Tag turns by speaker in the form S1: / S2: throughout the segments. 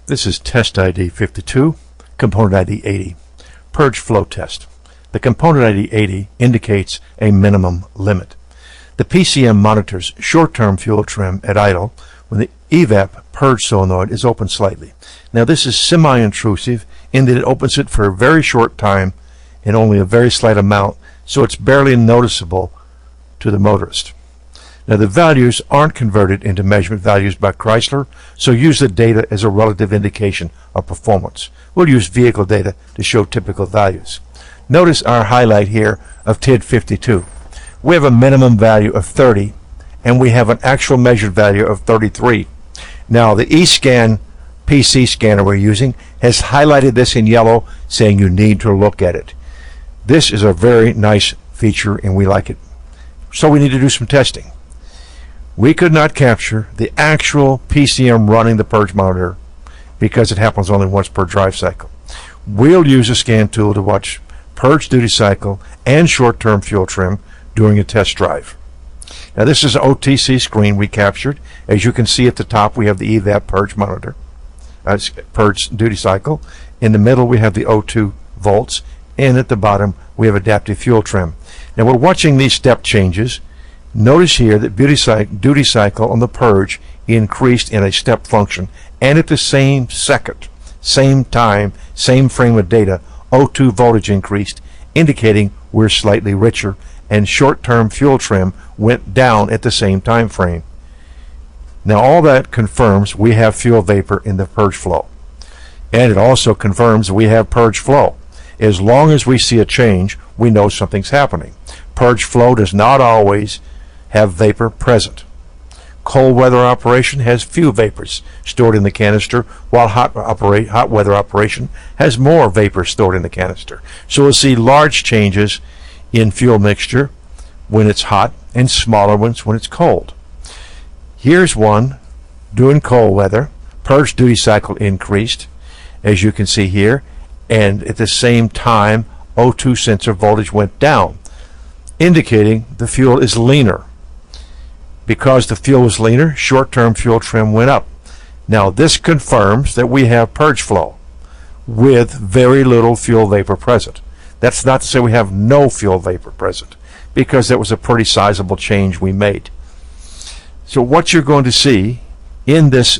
S1: This is test ID 52, component ID 80, purge flow test. The component ID 80 indicates a minimum limit. The PCM monitors short-term fuel trim at idle when the evap purge solenoid is open slightly. Now this is semi-intrusive in that it opens it for a very short time and only a very slight amount, so it's barely noticeable to the motorist. Now the values aren't converted into measurement values by Chrysler, so use the data as a relative indication of performance. We'll use vehicle data to show typical values. Notice our highlight here of TID 52. We have a minimum value of 30 and we have an actual measured value of 33. Now the eScan PC scanner we're using has highlighted this in yellow, saying you need to look at it. This is a very nice feature and we like it. So we need to do some testing. We could not capture the actual PCM running the purge monitor because it happens only once per drive cycle. We'll use a scan tool to watch purge duty cycle and short-term fuel trim during a test drive. Now this is an OTC screen we captured. As you can see at the top we have the evap purge monitor, purge duty cycle. In the middle we have the O2 volts, and at the bottom we have adaptive fuel trim. Now we're watching these step changes. Notice here that duty cycle on the purge increased in a step function, and at the same second, same time, same frame of data, O2 voltage increased, indicating we're slightly richer, and short-term fuel trim went down at the same time frame. Now all that confirms we have fuel vapor in the purge flow, and it also confirms we have purge flow. As long as we see a change, we know something's happening. Purge flow does not always have vapor present. Cold weather operation has few vapors stored in the canister, while hot weather operation has more vapor stored in the canister. So we'll see large changes in fuel mixture when it's hot and smaller ones when it's cold. Here's one doing cold weather. Purge duty cycle increased, as you can see here, and at the same time O2 sensor voltage went down, indicating the fuel is leaner. Because the fuel was leaner, short-term fuel trim went up. Now this confirms that we have purge flow with very little fuel vapor present. That's not to say we have no fuel vapor present, because that was a pretty sizable change we made. So what you're going to see in this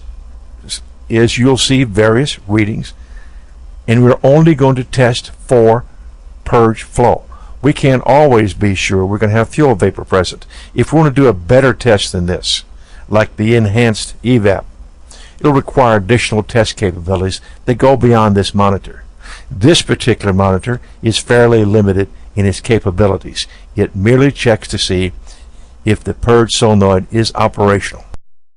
S1: is you'll see various readings, and we're only going to test for purge flow. We can't always be sure we're going to have fuel vapor present. If we want to do a better test than this, like the enhanced evap, it'll require additional test capabilities that go beyond this monitor. This particular monitor is fairly limited in its capabilities. It merely checks to see if the purge solenoid is operational.